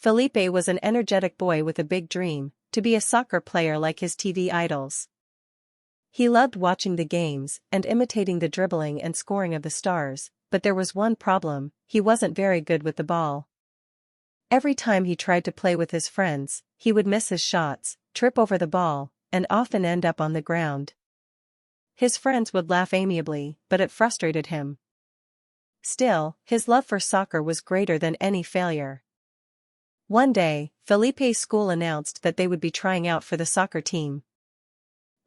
Felipe was an energetic boy with a big dream, to be a soccer player like his TV idols. He loved watching the games and imitating the dribbling and scoring of the stars, but there was one problem: he wasn't very good with the ball. Every time he tried to play with his friends, he would miss his shots, trip over the ball, and often end up on the ground. His friends would laugh amiably, but it frustrated him. Still, his love for soccer was greater than any failure. One day, Felipe's school announced that they would be trying out for the soccer team.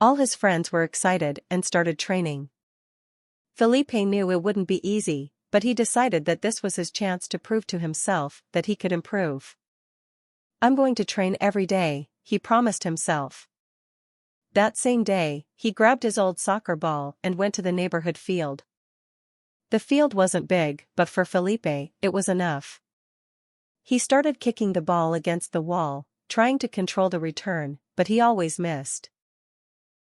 All his friends were excited and started training. Felipe knew it wouldn't be easy, but he decided that this was his chance to prove to himself that he could improve. "I'm going to train every day," he promised himself. That same day, he grabbed his old soccer ball and went to the neighborhood field. The field wasn't big, but for Felipe, it was enough. He started kicking the ball against the wall, trying to control the return, but he always missed.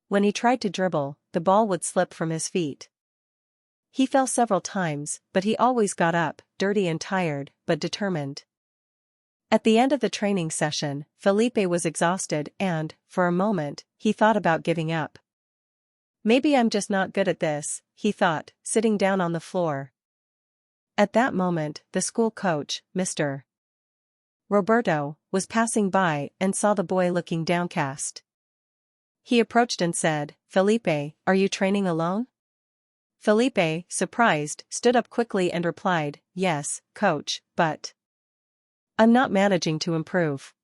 When he tried to dribble, the ball would slip from his feet. He fell several times, but he always got up, dirty and tired, but determined. At the end of the training session, Felipe was exhausted and, for a moment, he thought about giving up. "Maybe I'm just not good at this," he thought, sitting down on the floor. At that moment, the school coach, Mr. Roberto, was passing by and saw the boy looking downcast. He approached and said, "Felipe, are you training alone?" Felipe, surprised, stood up quickly and replied, "Yes, coach, but I'm not managing to improve."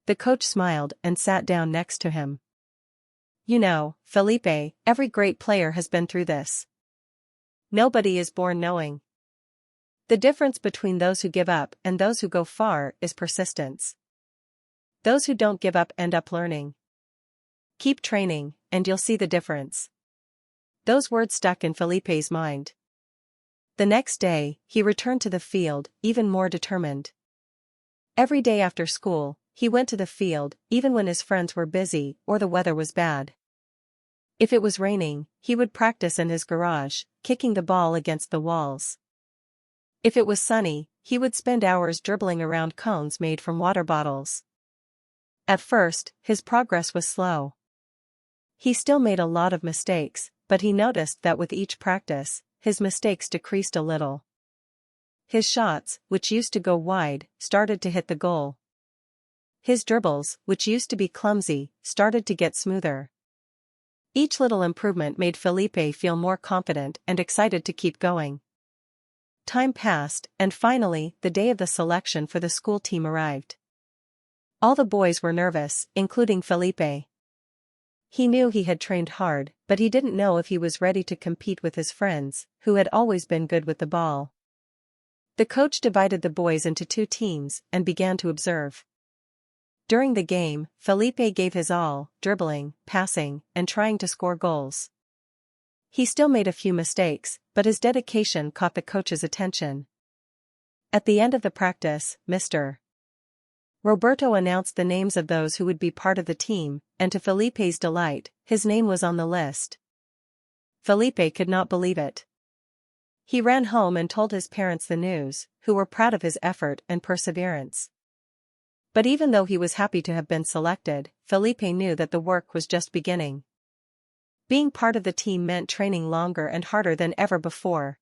The coach smiled and sat down next to him. "You know, Felipe, every great player has been through this. Nobody is born knowing. The difference between those who give up and those who go far is persistence. Those who don't give up end up learning. Keep training, and you'll see the difference." Those words stuck in Felipe's mind. The next day, he returned to the field, even more determined. Every day after school, he went to the field, even when his friends were busy or the weather was bad. If it was raining, he would practice in his garage, kicking the ball against the walls. If it was sunny, he would spend hours dribbling around cones made from water bottles. At first, his progress was slow. He still made a lot of mistakes, but he noticed that with each practice, his mistakes decreased a little. His shots, which used to go wide, started to hit the goal. His dribbles, which used to be clumsy, started to get smoother. Each little improvement made Felipe feel more confident and excited to keep going. Time passed, and finally, the day of the selection for the school team arrived. All the boys were nervous, including Felipe. He knew he had trained hard, but he didn't know if he was ready to compete with his friends, who had always been good with the ball. The coach divided the boys into two teams and began to observe. During the game, Felipe gave his all, dribbling, passing, and trying to score goals. He still made a few mistakes, but his dedication caught the coach's attention. At the end of the practice, Mr. Roberto announced the names of those who would be part of the team, and to Felipe's delight, his name was on the list. Felipe could not believe it. He ran home and told his parents the news, who were proud of his effort and perseverance. But even though he was happy to have been selected, Felipe knew that the work was just beginning. Being part of the team meant training longer and harder than ever before.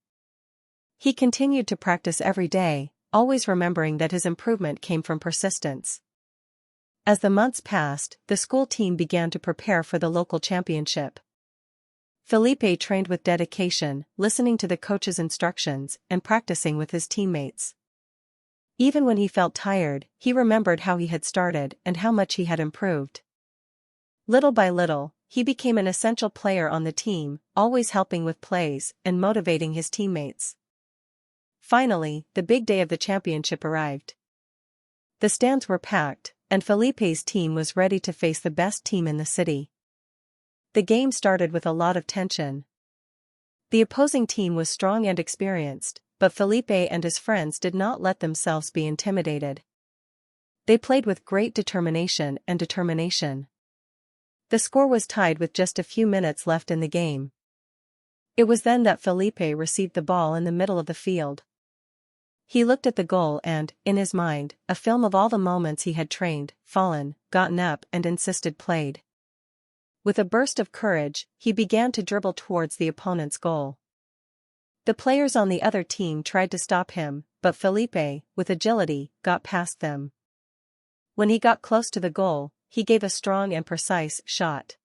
He continued to practice every day, always remembering that his improvement came from persistence. As the months passed, the school team began to prepare for the local championship. Felipe trained with dedication, listening to the coach's instructions and practicing with his teammates. Even when he felt tired, he remembered how he had started and how much he had improved. Little by little, he became an essential player on the team, always helping with plays and motivating his teammates. Finally, the big day of the championship arrived. The stands were packed, and Felipe's team was ready to face the best team in the city. The game started with a lot of tension. The opposing team was strong and experienced, but Felipe and his friends did not let themselves be intimidated. They played with great determination. The score was tied with just a few minutes left in the game. It was then that Felipe received the ball in the middle of the field. He looked at the goal and, in his mind, a film of all the moments he had trained, fallen, gotten up and insisted played. With a burst of courage, he began to dribble towards the opponent's goal. The players on the other team tried to stop him, but Felipe, with agility, got past them. When he got close to the goal, he gave a strong and precise shot.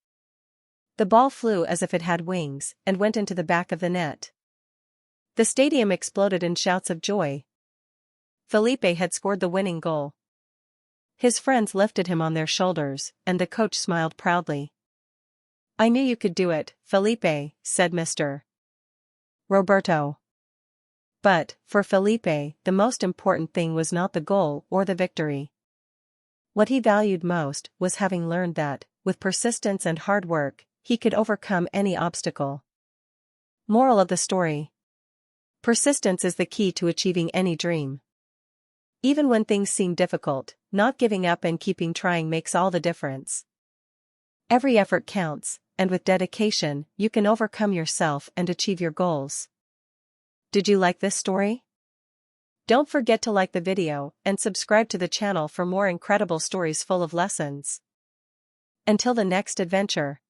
The ball flew as if it had wings, and went into the back of the net. The stadium exploded in shouts of joy. Felipe had scored the winning goal. His friends lifted him on their shoulders, and the coach smiled proudly. "I knew you could do it, Felipe," said Mr. Roberto. But, for Felipe, the most important thing was not the goal or the victory. What he valued most was having learned that, with persistence and hard work, he could overcome any obstacle. Moral of the story: persistence is the key to achieving any dream. Even when things seem difficult, not giving up and keeping trying makes all the difference. Every effort counts, and with dedication, you can overcome yourself and achieve your goals. Did you like this story? Don't forget to like the video and subscribe to the channel for more incredible stories full of lessons. Until the next adventure.